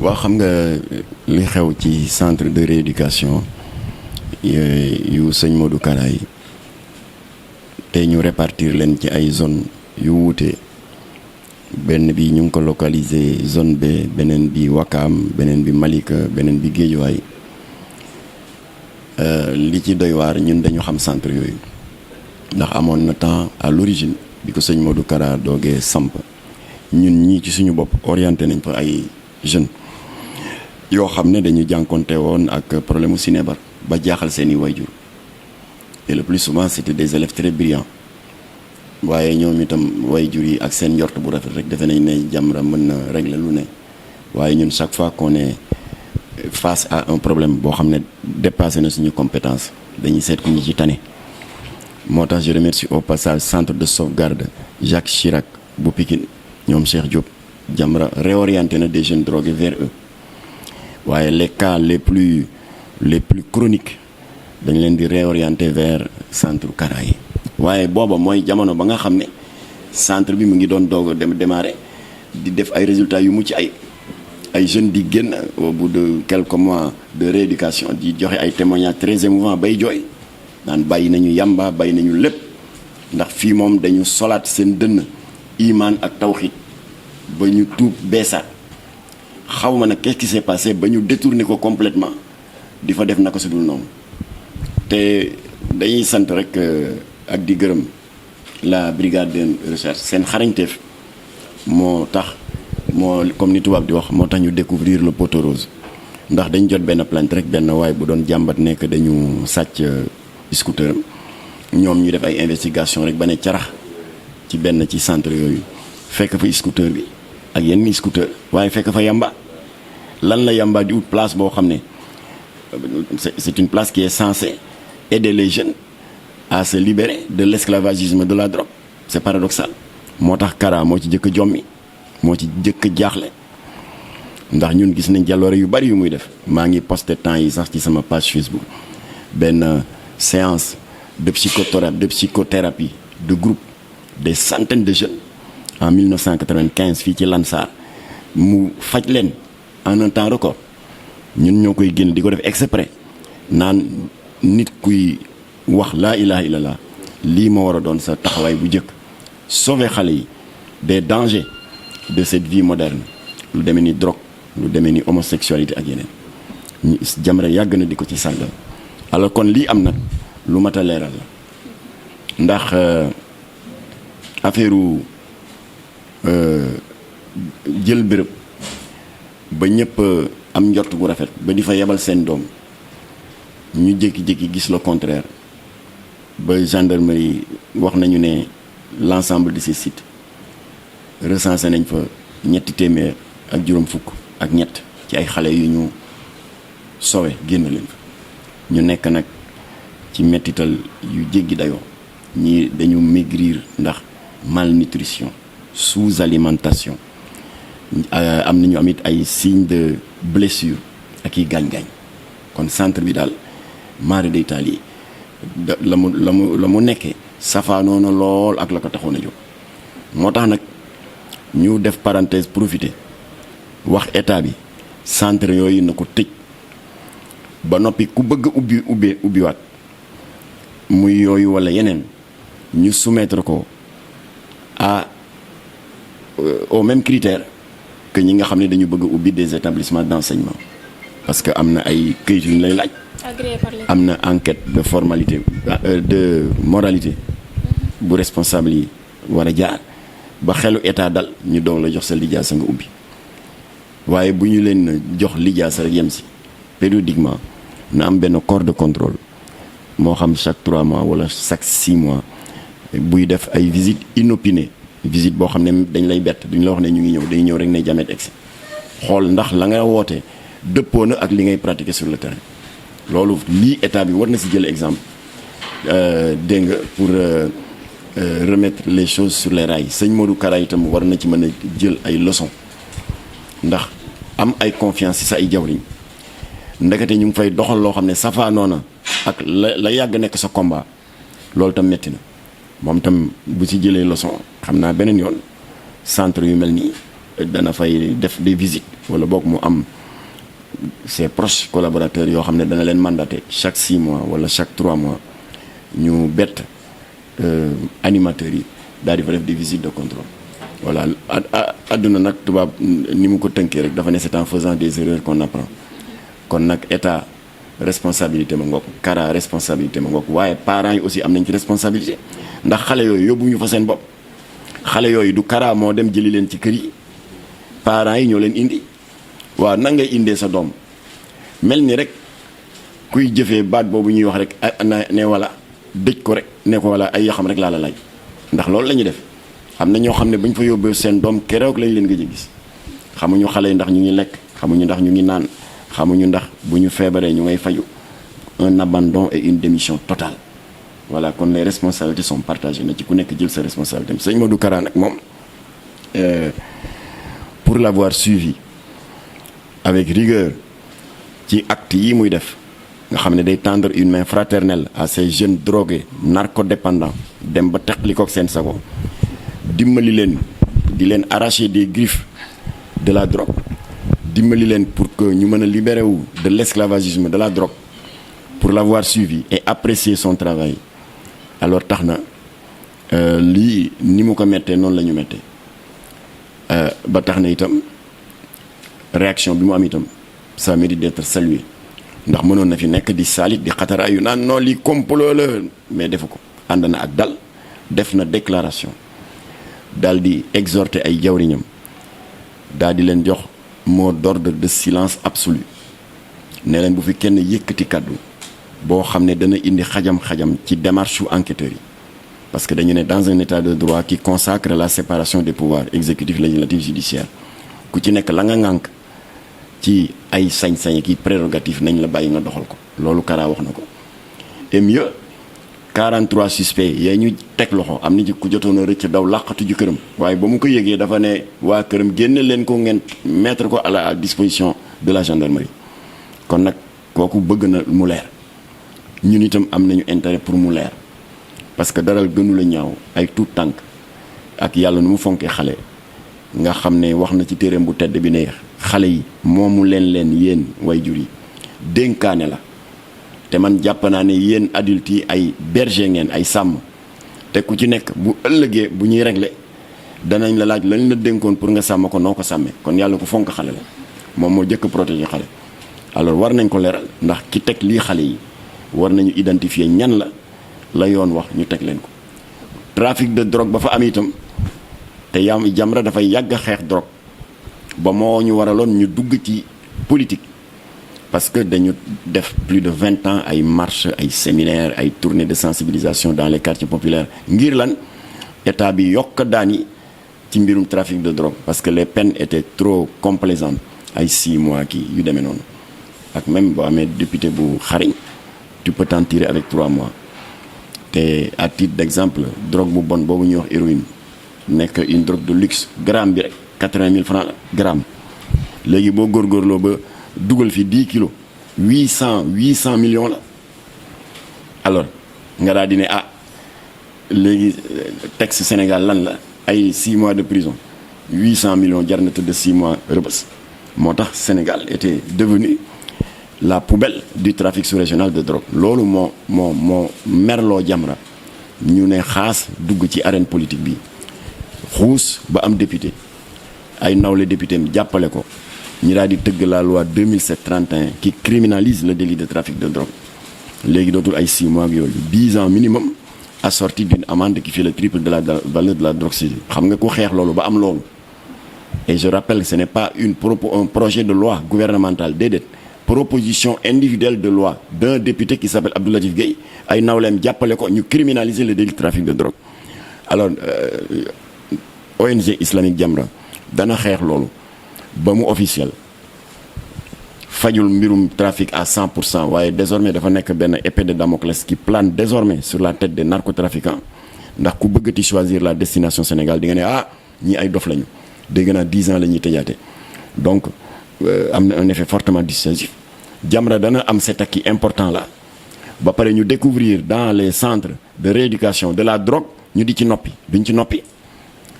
waa xam nga li xew ci centre de rééducation yu sëñ Modou Kara yi te ñu répartir leen ci ay zone yu wuute benn bi ñu ngi ko localiser zone B beneen bi Wakaam beneen bi Malika beneen bi Géejuwaay li ci doy waar ñun dañu xam centre yooyu ndax amoon na temps à l'origine bi ko sëñ Modou Kara doogee samp ñun ñii ci suñu bopp orienté nañ fa ay jeunes yoo xam ne dañu jànkonte woon ak problème mu sinébar ba jaaxal seeni wayjur et le plus souvent c'était des élèves très brillants waaye ñoom itam wayjur yi ak seen njort bu rafet rek defe nañ ne Jamra mën na régler lu ne waaye ñun chaque fois qu'on est face à un problème boo xam ne dépassé na suñu compétence dañuy seet ku ñu ci tane moo tax je remercie au passage centre de sauvegarde Jacques Chirac bu Pikine ñoom Cheikh Diop Jamra réorienté na des jeunes drogués vers eux waaye les cas les plus chroniques dañ leen di réorienter vers centre Kara yi waaye booba mooy jamono ba nga xam ne centre bi mu ngi doon doog a démarrer di def ay résultats yu mucc ay jeunes di génn au bout de quelques mois de rééducation di joxe ay témoignages très émouvants bay jooy naan bàyyi nañu yamba bàyyi nañu lépp ndax fii moom dañu solaat seen dënn imaan ak tawxiid ba ñu tuub beesaat xaw ma nag qu'est-ce qui s'est passé ba ñu détourné ko complètement di fa def naka su dul noonu te dañuy sant rek ak di gërëm la brigade de recherche seen xarañteef moo tax moo comme ni tubaab di wax moo tax ñu découvrir le poteau rose ndax dañ jot benn plainte rek benn waay bu doon jàmbat nekk dañu sàcc scooter am ñoom ñu def ay investigation rek ba ne carax ci benn ci centre yooyu fekk fa scooter bi ak yenn scooter waaye fekk fa yamba lan la yamba di ut place boo xam ne c'est une place qui est censée aider les jeunes à se libérer de l'esclavagisme de la drogue c'est paradoxal moo tax Kara moo ci jëkk jommi moo ci jëkk jaaxle ndax ñun gis nañ jàlloore yu bari yu muy def maa ngi posté temps yi sax ci sama page Facebook benn séance de psychothérapie de groupe des centaines de jeunes en 1995 fii ci Lansar mu faj leen en un temps record ñun ñoo koy génn di ko def exprès naan nit kuy wax laa ilaha illallah lii moo war a doon sa taxawaay bu njëkk sauver xale yi des dangers de cette vie moderne lu demee ni drogue lu demee ni homosexualité ak yeneen Jamra yàgg na di ko ci sàggal alors kon lii am nag lu mat a leeral la ndax affaire jël béréb ba ñëpp am njort bu rafet ba di fa yebal seen doom ñu jékki-jékki gis le contraire ba gendarmerie wax nañu ne l'ensemble de ces sites recensé nañ fa 300 ak juróom fukk ak ñett ci ay xale yu ñu sowe génn leen fa ñu nekk nag ci mettital yu jéggi dayoo ñii dañu maigrir ndax malnutrition sous-alimentation am nañu amit ay signes de blessure ak i gaañ-gaañ kon centre bi daal mare day taal yi la mu nekkee safaanoo na lool ak la ko taxoon a jóg moo tax nag ñu def parenthèse profiter wax état bi centre yooyu na ko tëj ba noppi ku bëgg ubbiwaat muy yooyu walla yeneen ñu soumettre ko au même critère que ñi nga xam ne dañu bëgg ubbi des établissements d'enseignement parce que am na ay këyit yu ñu lay laaj am na enquête de formalité de moralité bu responsable yi war a jaar ba xelu état dal ñu doog la jox sa lijaasa nga ubbi waaye bu ñu leen jox lijaasa rek yem si périodiquement na am benn corps de contrôle moo xam chaque 3 mois wala chaque 6 mois buy def ay visites inopinées visite boo xam ne dañ lay bett duñ la wax ne ñu ngi ñëw dañuy ñëw rek ne jamet egsi xool ndax la nga woote dëppoo na ak li ngay pratiquer sur le terrain loolu lii état bi war na si jël exemple dégg nga pour remettre les choses sur les rails sëñ Modou Kara itam war na ci mën a jël ay leçons ndax am ay confiance ci sa ay jawriñ ndekete ñu ngi fay doxal loo xam ne safaanoo na ak la yàgg nekk sa combat loolu tam metti na moom tam bu ci jëlee leçon xam naa beneen yoon centre yu mel nii dana fay def des visites wala boog mu am ses proches collaborateurs yoo xam ne dana leen mandaté chaque 6 mois wala chaque 3 mois ñu bett animateurs yi daal di fa def des visites de contrôle. voilà àdduna nag tubaab ni mu ko tënkee rek dafa ne c'est en faisant des erreurs qu'on apprend kon nag état responsabilité ma ngoog Kara responsabilité ma ngoog waaye parents yi aussi am nañ ci responsabilité ndax xale yooyu yóbbuñu fa seen bopp xale yooyu du Kara moo dem jëli leen ci kër yi parents yi ñoo leen indi waaw nan ngay indee sa doom mel ni rek kuy jëfee baat boobu ñuy wax rek ne wala dëj ko rek ne ko wala ay yaxam rek laa la laaj ndax loolu la ñuy def am na ñoo xam ne bañ fa yóbbee seen doom keroog lañ leen gëj a gis xamuñu xale yi ndax ñu ngi lekk xamuñu ndax ñu ngi naan xamuñu ndax bu ñu feebaree ñu ngay faju un abandon et une démission totale voilà kon les responsabilités sont partagées na ci ku nekk jël sa responsabilité sëñ Modou Kara nag moom pour l'avoir suivi avec rigueur ci acte yi muy def nga xam ne day tendre une main fraternelle à ces jeunes drogués narcodépendants dem ba teqli kook seen sago dimbali leen di leen arracher des griffes de la drogue dimbali leen pour que ñu mën a libérer wu de l'esclavagisme de la drogue pour l'avoir suivi et apprécier son travail alors tax na lii ni mu ko mettee noonu la ñu mettee ba tax na itam réaction bi mu am itam ça mérite d'être salué ndax mënoon na fi nekk di saalit di xataraayu naan non lii complot la mais defu ko ànd na ak dal def na déclaration daal di exhorter ay jawriñam daal di leen jox mot d'ordre de silence absolu ne leen bu fi kenn yëkkati kàddu boo xam ne dana indi xajam-xajam ci démarche u enquêteurs yi parce que dañu ne dans un état de droit qui consacre la séparation des pouvoirs exécutif législatif judiciaire ku ci nekk la nga ŋànk ci ay sañ-sañ ki prérogative nañ la bàyyi nga doxal ko loolu Kara wax na ko et mieux 43 suspects yee ñu teg loxo am na ci ku jotoon a rëcc daw làqatu ju këram waaye ba mu ko yëgee dafa ne waa këram génne leen ko ngeen mettre ko à la disposition de la gendarmerie kon nag kooku bëgg na mu leer ñun itam am nañu intérêt pour mu leer parce que daral gënu la ñaaw ay tuut tànk ak yàlla nu mu fonkee xale nga xam ne wax na ci téereem bu tedd bi ne xale yi moomu leen yéen way jur yi dénkaane la te man jàpp naa ne yéen adultes yi ay berger ngeen ay sàmm te ku ci nekk bu ëllëgee bu ñuy régler danañ la laaj lañ la dénkoon pour nga sàmm ko noo ko sàmmee kon yàlla ko fonk xale la moom moo jëkk protéger xale alors war nañ ko leeral ndax ki teg lii xale yi war nañu identifier ñan la yoon wax ñu teg leen ko trafic de drogue ba fa am itam te Jamra dafay yàgg a xeex drogue ba moo ñu waraloon ñu dugg ci politique parce que dañu def plus de 20 ans ay marches ay séminaires ay tournées de sensibilisation dans les quartiers populaires ngir lan état bi yokk daan yi ci mbirum trafic de drogue parce que les peines étaient trop complaisantes ay 6 mois kii yu demee noonu ak même boo amee député bu xariñ tu peux t'en tirer avec 3 mois te à titre d'exemple drogue bu bon boobu ñuy wax héroïne nekk une drogue de luxe gramme bi rek 80 000 francs la gramme léegi boo góorgóorloo ba dugal fi 10 kilos 800 millions la alors nga daal di ne léegi texte Sénégal lan la ay 6 mois de prison 800 millions jar na tëdd 6 mois rëbës moo tax Sénégal était devenu la poubelle du trafic sous-régional de drogue loolu moo merloo Jamra ñu ne xaas dugg ci arène politique bi xuus ba am député ay nawle député mi jàppale ko ñu daal di tëgg la loi 2007-31 qui criminalise le délit de trafic de drogue léegi dootul ay 6 mois ak yooyu 10 ans minimum assorti d'une amende qui fait le triple de la valeur de la drogue saisie xam nga ku xeex loolu ba am loolu et je rappelle que ce n'est pas un projet de loi gouvernemental déedéet proposition individuelle de loi d'un député qui s'appelle Abdou Latif Gueye ay nawleem jàppale ko ñu criminaliser le délit de trafic de drogue alors ONG islamique Jamra dana xeex loolu ba mu officiel fajul mbirum trafic à 100% waaye désormais dafa nekk benn épée de Damoclès qui plane désormais sur la tête des narcotrafiquants ndax ku bëggati choisir la destination Sénégal di nga ne ñi ay dof lañu dégg naa 10 ans la ñuy tëjaate donc am na un effet fortement dissuasif Jamra dana am cet acquis important là ba pare ñu découvrir dans les centres de rééducation de la drogue ñu di ci noppi duñ ci noppi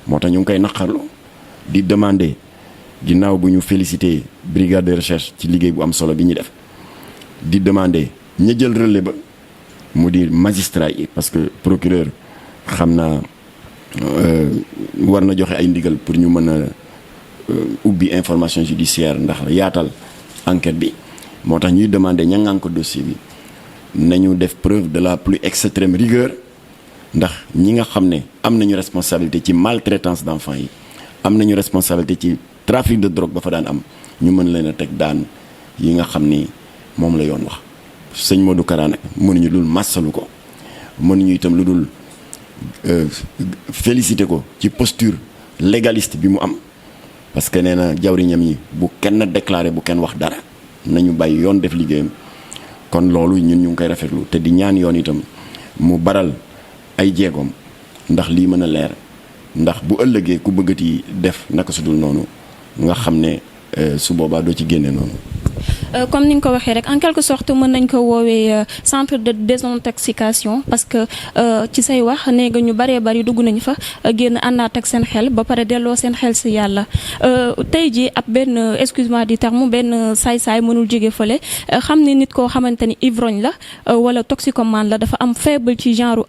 moo tax ñu ngi koy naqarlu di demander ginnaaw bu ñu félicité brigade de recherche ci liggéey bu am solo bi ñu def di demander ña jël relais ba mu di magistrat yi parce que procureur xam naa war na joxe ay ndigal pour ñu mën a ubbi information judiciaire ndax yaatal enquête bi moo tax ñuy demander ña ngànk ko dossier bi nañu def preuve de la plus extrême rigueur ndax ñi nga xam ne am nañu responsabilité ci maltraitance d'enfants yi am nañu responsabilité ci trafic de drogue ba fa daan am ñu mën leen a teg daan yi nga xam ni moom la yoon wax. sëñ Modou Kara nag mënuñu dul massalu ko mënuñu itam lu dul félicité ko ci posture légaliste bi mu am parce que nee na jawriñam yi bu kenn déclaré bu kenn wax dara nañu bàyyi yoon def liggéeyam kon loolu ñun ñu ngi koy rafetlu te di ñaan yoon itam mu baral ay jéegoom ndax lii mën a leer ndax bu ëllëgee ku bëggati def naka su dul noonu nga xam ne su boobaa doo ci génne noonu. Comme ni nga ko waxee rek en quelque sorte mën nañ ko woowee centre de désintoxication parce que ci say wax nee nga ñu baree bari dugg nañu fa génn àndaat ak seen xel ba pare delloo seen xel si yàlla tey ji ab benn excuse-moi du terme benn saay-saay mënul jóge fële xam ne nit koo xamante ni ivrogne la wala toxicomane la dafa am faible ci genre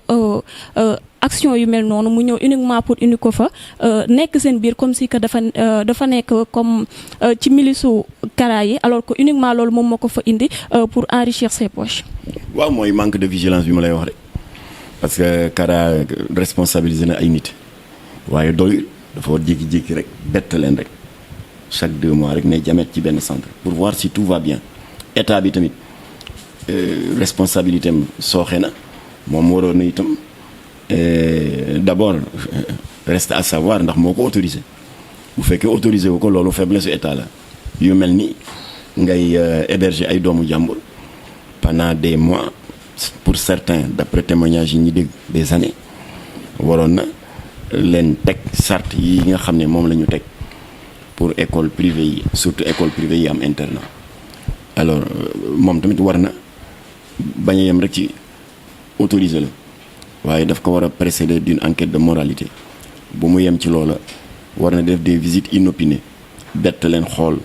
action yu mel noonu mu ñëw uniquement pour indi ko fa nekk seen biir comme si que dafa nekk comme ci milisu Kara yi alors que uniquement loolu moom moo ko fa indi pour enrichir ses poches. waaw mooy manque de vigilance bi ma lay wax rek parce que Kara responsabilisé na ay nit waaye doyul dafa war jékki-jékki rek bett leen rek chaque 2 mois rek ne jamet ci benn centre pour voir si tout va bien état bi tamit responsabilité am sooxe na moom waroon na itam. D'abord reste à savoir ndax moo ko autorisé bu fekkee autorisé wu ko loolu faiblesse su état la yu mel ni ngay héberger ay doomu jàmbur pendant des mois pour certains d'après témoignages yi ñu dégg des années waroon na leen teg charte yi nga xam ne moom la ñu teg pour école privée yi surtout école privée yi am internat alors moom tamit war na bañ a yem rek ci autorisé la waaye daf ko war a précéder d'une enquête de moralité bu mu yem ci loola war na def des visites inopinées bett leen xool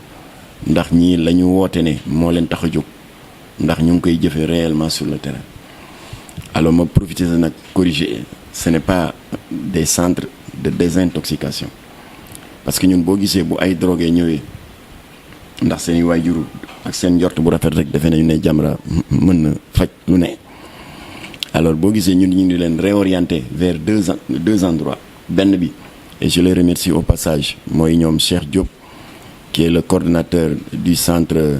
ndax ñii la ñu woote ne moo leen tax a jóg ndax ñu ngi koy jëfee réellement sur le terrain alors ma profiter nag corriger ce n'est pas des centres de désintoxication parce que ñun boo gisee bu ay drogué ñëwee ndax seen i waajur ak seen njort bu rafet rek defe nañu ne Jamra mën na faj lu ne alors boo gisee ñun ñu ngi leen réorienter vers deux endroits benn bi et je les remercie au passage mooy ñoom Cheikh Diop qui est le coordonnateur du centre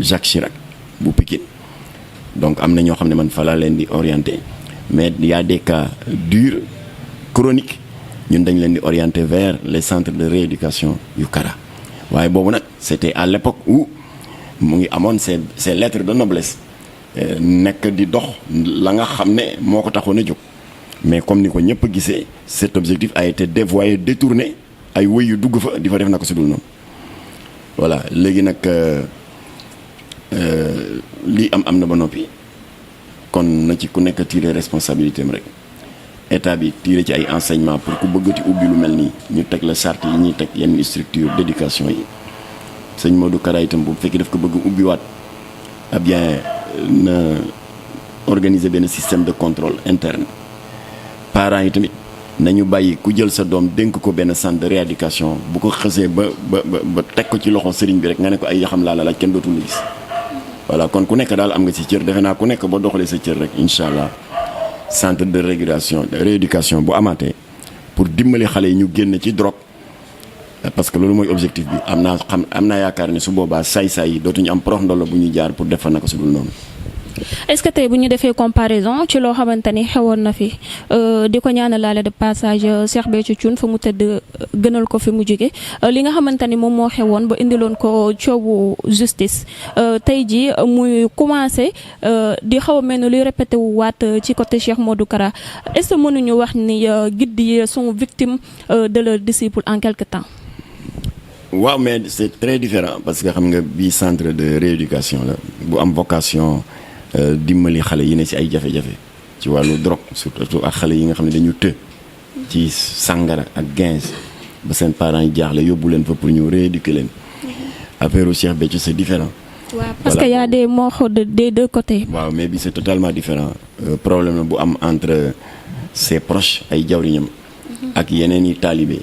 Jacques Chirac bu Pikine donc am na ñoo xam ne man fa laa leen di orienter mais il y a des cas durs chroniques ñun dañ leen di orienter vers les centres de rééducation yu Kara waaye boobu nag c'était à l'époque où mu ngi amoon ces lettres de noblesse nekk di dox la nga xam ne moo ko taxoon a jóg mais comme ni ko ñëpp gisee cet objectif a été dévoyé détourné ay wëy yu dugg fa di fa def na ko si dul noonu voilà léegi nag lii am na ba noppi kon na ci ku nekk tirer responsabilité am rek état bi tirer ci ay enseignement pour ku bëggati ubbi lu mel nii ñu teg la charte yi ñuy teg yenn structure d'éducation yi sëñ Modou Kara itam bu fekkee daf ko bëgg ubbiwaat eh bien na organiser benn système de contrôle interne parents yi tamit nañu bàyyi ku jël sa doom dénk ko benn centre de rééducation bu ko xësee ba teg ko ci loxo sëriñ bi rek nga ne ko ay yaxam laa la laaj kenn dootul la gis voilà kon ku nekk daal am nga ci cër defe naa ku nekk ba doxalee sa cër rek incha allah centre de rééducation bu amaatee pour dimbali xale yi ñu génn ci drogue parce que loolu mooy objectif bi am naa yaakaar ne su boobaa saay-saay yi dootuñu am prox ndolo bu ñu jaar pour def fa naka su dul noonu. est-ce que tey bu ñu defee comparaison ci loo xamante ni xewoon na fi di ko ñaanalaale de passage Cheikh Béthio Thioune fa mu tëdd gënal ko fi mu jóge li nga xamante ni moom moo xewoon ba indiloon ko coowu justice tey ji muy commencé di xaw a mel ni luy répété wu waat ci côté Cheikh Modou Kara est-ce que mënuñu wax ni guides yi sont victimes de leurs disciples en quelque temps. waaw mais c'est très différent parce que xam nga bii centre de rééducation la bu am vocation dimbali xale yi ne ci ay jafe-jafe ci wàllu drogue surtout ak xale yi nga xam ne dañu të ci sàngara ak 15 ba seen parents yi jaaxle yóbbu leen fa pour ñu rééduquer leen. affaire u Cheikh Béthio c'est différent. waaw parce que y a des morts des deux côtés. waaw mais bi c'est totalement différent problème la bu am entre ses proches ay jawriñam ak yeneen i taalibe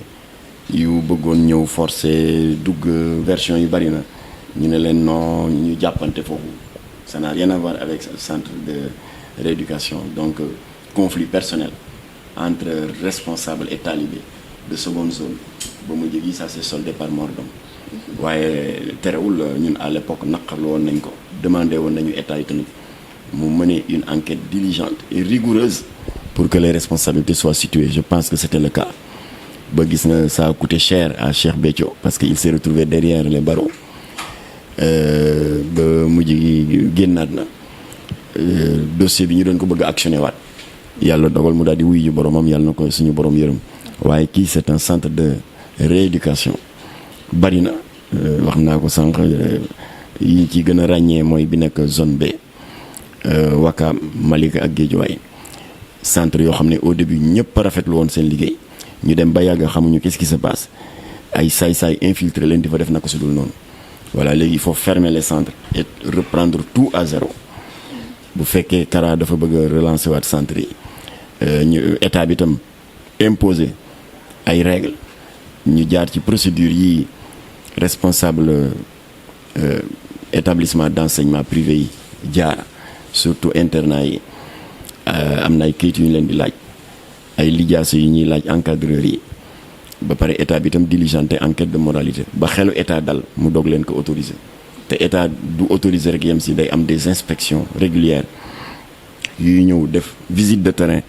yu bëggoon ñëw forcé dugg version yu bari na ñu ne leen non ñu jàppante foofu ça n'a rien à voir avec le centre de rééducation donc conflit personnel entre responsable et talibé de seconde zone ba mu jógi ça s'est soldé par mort d'homme waaye terewul ñun à l'époque naqarlu woon nañ ko demandé woon nañu état yi tamit mu mener une enquête diligente et rigoureuse pour que les responsabilités soient situées je pense que c'était le cas ba gis nga ça a coûté cher à Cheikh Béthio parce que il s'est retrouvé derrière les barreaux ba mujj gi génnaat na dossier bi ñu doon ko bëgg a actionné waat yàlla dogal mu daal di wuyu ji boromam yàlla na ko suñu borom yërëm waaye kii c'est un centre de rééducation bari na wax naa ko sànq yi ci gën a ràññee mooy bi nekk zone B Wakaam Malika ak Guédiawaye centre yoo xam ne au début ñëpp rafetlu woon seen liggéey ñu dem ba yàgg xamuñu qu'est-ce qui se passe ay saay-saay infiltré leen di fa def naka su dul noonu voilà léegi il faut fermer les centres et reprendre tout à zéro bu fekkee Kara dafa bëgg a relancer waat centre yi ñu état bi tam imposer ay règles ñu jaar ci procédure yi responsable établissement d'enseignement privé yi jaar surtout internat yi am na ay kayit yu ñu leen di laaj ay lijaasa yu ñuy laaj encadreurs yi ba pare état bi itam diligenté enquête de moralité ba xelu état dal mu doog leen ko autoriser te état du autoriser rek yem si day am des inspections régulières yuy ñëw def visite de terrain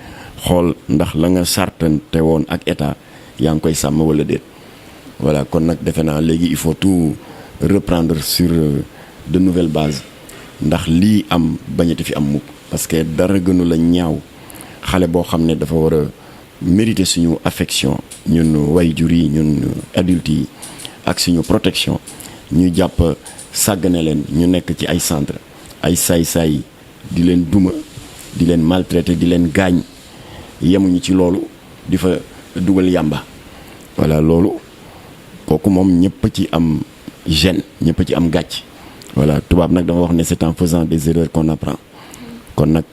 xool ndax la nga sartante woon ak état yaa ngi koy sàmm wala déet voilà kon nag defe naa léegi il faut tout reprendre sur de nouvelles bases ndax lii am bañati fi am mukk parce que dara gënu la ñaaw xale boo xam ne dafa war a mériter suñu affection ñun waajur yi ñun adultes yi ak suñu protection ñu jàpp sàggane leen ñu nekk ci ay centre ay saay-saay di leen duma di leen maltraiter di leen gaañ yemuñu ci loolu di fa dugal yàmba voilà loolu kooku moom ñëpp ci am gêne ñëpp ci am gàcc voilà tubaab nag dama wax ne c'est en faisant des erreurs qu'on apprend kon nag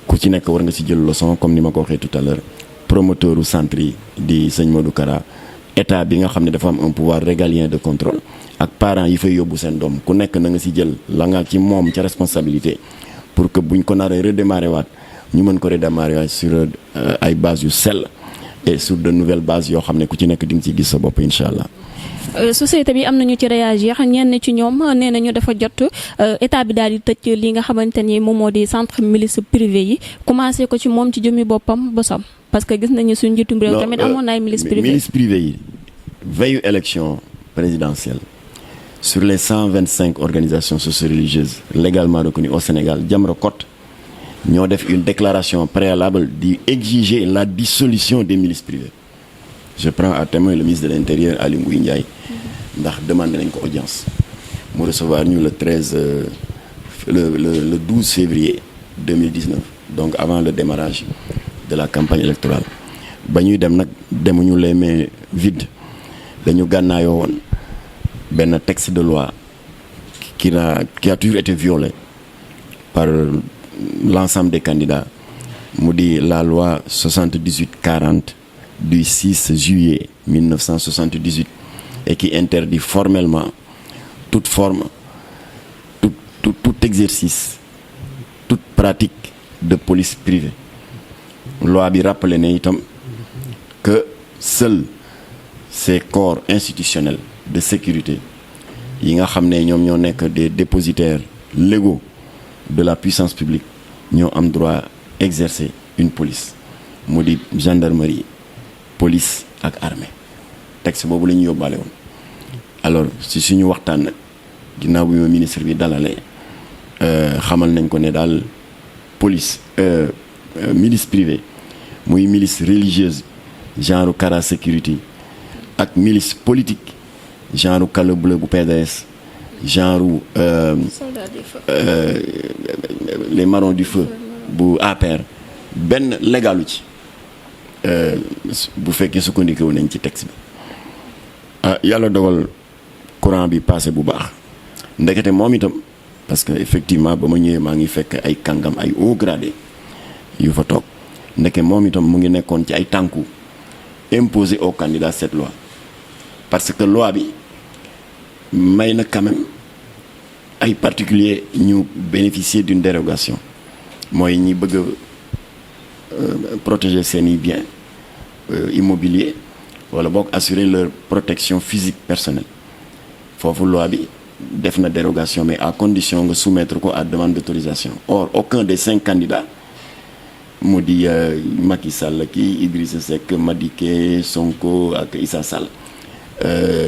ku ci nekk war nga ci jël leçon comme ni ma ko waxee tout à l'heure promoteur u centre yi di sëñ Modou Kara état bi nga xam ne dafa am un pouvoir régalien de contrôle ak parents yi fay yóbbu seen doom ku nekk na nga ci jël la nga ci moom ca responsabilité pour que buñ ko naree redémarrer waat ñu mën ko redémarrer waat sur ay bases yu sell et sur de nouvelles bases yoo xam ne ku ci nekk di nga ci gis sa bopp incha allah. société bi am nañu ci réagir ñenn ci ñoom nee nañu dafa jot état bi daal di tëj li nga xamante ni moom moo di centre milice privé yi commencé ko ci moom ci jëmmi boppam bosam parce que gis nañu suñu njiitum réew tamit amoon na ay milice privé yi veille élection présidentielle sur les 125 organisations socio-religieuses légalement reconnues au Sénégal Jamra Kott ñoo def une déclaration préalable di exiger la dissolution des milices privées. Je prends à témoin le ministre de l'Intérieur Aly Ngouille Ndiaye ndax demandé nañ ko audience mu recevoir ñu le 12 février 2019 donc avant le démarrage de la campagne électorale ba ñuy dem nag demuñu les mains vides dañu gànnaayoo woon benn texte de loi qui a toujours été violé par l'ensemble des candidats mu di la loi 78-40 du 6 juillet 1978 et qui interdit formellement toute forme, tout exercice, toute pratique de police privée. Loi bi rappelé ne itam que seuls ces corps institutionnels de sécurité yi nga xam ne ñoom ñoo nekk des dépositaires légaux de la puissance publique ñoo am droit exercer une police mu di gendarmerie police ak armée texte boobu la ñu yóbbaale woon alors si suñu waxtaan nag ginnaaw bi ma ministre bi dalalee xamal nañ ko ne daal police milice privée muy milice religieuse genre Kara sécurité ak milice politique genre Calo Bleu bu PDS genre les marrons du feu bu APR benn légalu ci bu fekkee sukkandiku nañ ci texte bi yàlla dogal courant bi passé bu baax ndekete moom itam parce que effectivement ba ma ñëwee maa ngi fekk ay kàngam ay haut gradé yu fa toog ndeke moom itam mu ngi nekkoon ci ay tànku imposer aux candidats cette loi parce que loi bi may na quand même ay particuliers ñu bénéficier d'une dérogation mooy ñi bëgg a protéger seeni biens immobiliers wala boog assurer leur protection physique personnelle foofu loi bi def na dérogation mais à condition nga soumettre ko à demande d'autorisation. Or aucun des 5 candidats mu di Macky Sall kii Idrissa Seck Madické Sonko ak Issa Sall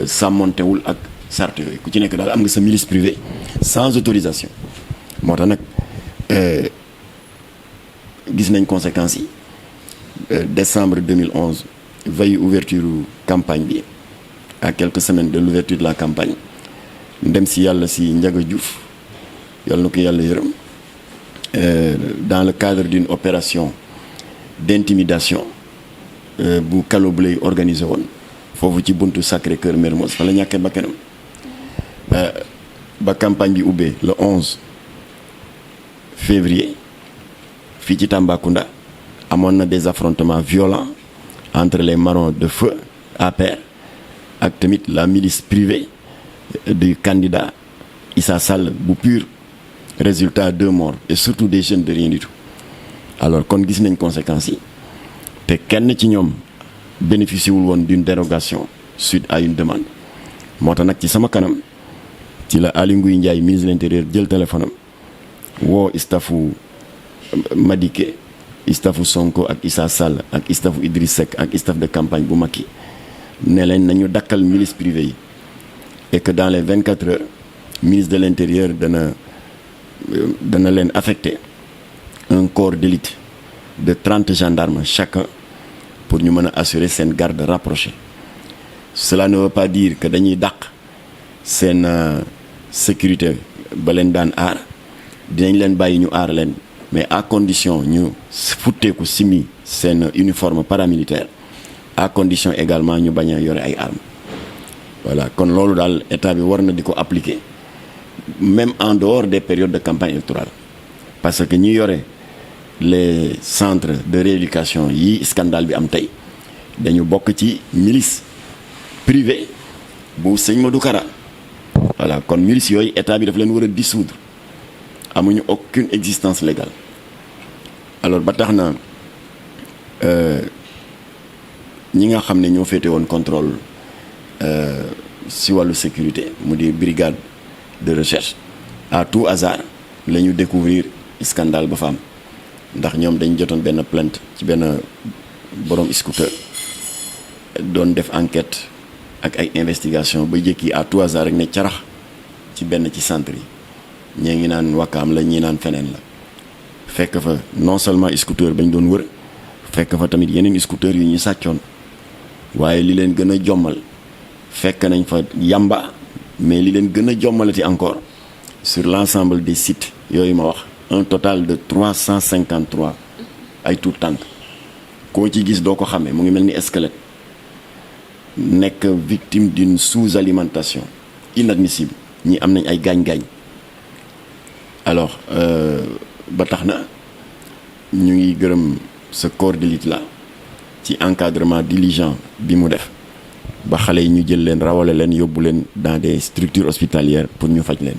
sàmmontewul ak charte yooyu ku ci nekk daal am nga sa milice privée sans autorisation moo tax nag gis nañ conséquences yi décembre 2011 veille ouverture campagne bi à quelques semaines de l'ouverture de la campagne ndem si yàlla si Ndiaga Diouf yàlla na ko yàlla yërëm dans le cadre d'une opération d'intimidation bu Kalo Blay organisé woon foofu ci buntu Sacré-Cœur Mermoz fa la ñàkkee bakkanam ba campagne bi ubbee le 11 février fii ci Tambacounda amoon na des affrontements violents entre les marrons de feu APR ak tamit la milice privée du candidat Issa Sall bu PUR résultat 2 morts et surtout des jeunes de rien du tout alors kon gis nañ conséquences yi te kenn ci ñoom bénéficié wul woon d'une dérogation suite à une demande moo tax nag ci sama kanam ci la Aly Ngouille Ndiaye ministre de l'intérieur jël téléphone am woo staffu Madické staffu Sonko ak Issa Sall ak staffu Idriss Seck ak staff de campagne bu Macky ne leen nañu dakkal milice privée yi et que dans les 24 heures ministre de l'intérieur dana leen affecté un corps d'élite de 30 gendarmes chacun pour ñu mën a assurer seen garde rapprochée. Cela ne veut pas dire que dañuy dàq seen sécurité ba leen daan aar dinañ leen bàyyi ñu aar leen mais à condition ñu futteeku simi seen uniforme paramilitaire à condition également ñu bañ a yore ay armes voilà kon loolu daal état bi war na di ko appliquer même en dehors des périodes de campagne électorale parce que ñi yore les centres de rééducation yi scandale bi am tey dañu bokk ci milice privée bu sëñ Modou Kara voilà kon milice yooyu état bi daf leen war a dissoudre amuñu aucune existence légale alors ba tax na ñi nga xam ne ñoo féete woon contrôle si wàllu sécurité mu di brigade de recherche à tout hasard la ñu découvrir scandale ba fa am ndax ñoom dañ jotoon benn plainte ci benn borom scooter doon def enquête ak ay investigation ba jékki à tout hasard rek ne carax ci benn ci centre yi ñee ngi naan Wakaam la ñii naan feneen la fekk fa non seulement scooter bañ doon wër fekk fa tamit yeneen scooter yu ñu sàccoon waaye li leen gën a jommal fekk nañ fa yamba mais li leen gën a jommalati encore sur l'ensemble des sites yooyu ma wax un total de 353 ay tout tànk koo ci gis doo ko xamee mu ngi mel ni squelette nekk victime d'une sous-alimentation inadmissible ñi am nañ ay gaañ-gaañ alors ba tax na ñu ngi gërëm ce corps d'élite là ci encadrement diligent bi mu def ba xale yi ñu jël leen rawale leen yóbbu leen dans des structures hospitalières pour ñu faj leen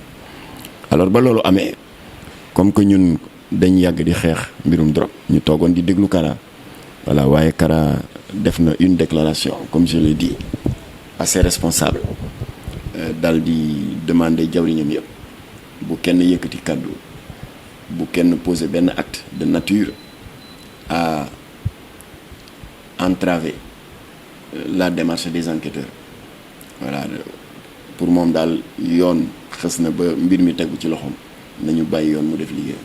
alors ba loolu amee comme que ñun dañ yàgg di xeex mbirum drogue ñu toogoon di déglu Kara voilà waaye Kara def na une déclaration comme je l'ai dit assez responsable dal di demander jawriñam yëpp bu kenn yëkkati kàddu bu kenn poser benn acte de nature à entraver la démarche des enquêteurs voilà pour moom daal yoon xës na ba mbir mi tegu ci loxoom nañu bàyyi yoon mu def liggéeyam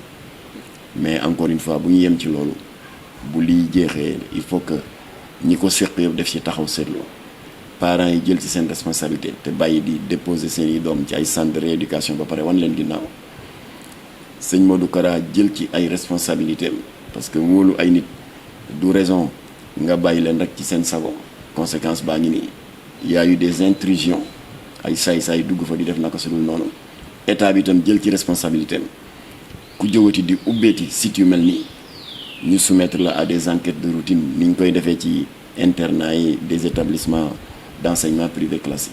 mais encore une fois bu ñu yem ci loolu bu liy jeexee il faut que ñi ko seq yëpp def ci taxaw seetlu parents yi jël ci seen responsabilité te bàyyi di déposer seen i doom ci ay centre de rééducation ba pare wan leen ginnaaw sëñ Modou Kara jël ci ay responsabilités parce que wóolu ay nit du raison nga bàyyi leen rek ci seen sago conséquence baa ngi nii y a eu des intrusions ay saay-saay dugg fa di def naka su dul noonu état bi itam jël ci responsabilité am ku jógati di ubbeeti site yu mel nii ñu soumettre la à des enquêtes de routine ni ñu koy defee ci internat yi des établissements d'enseignement privé classique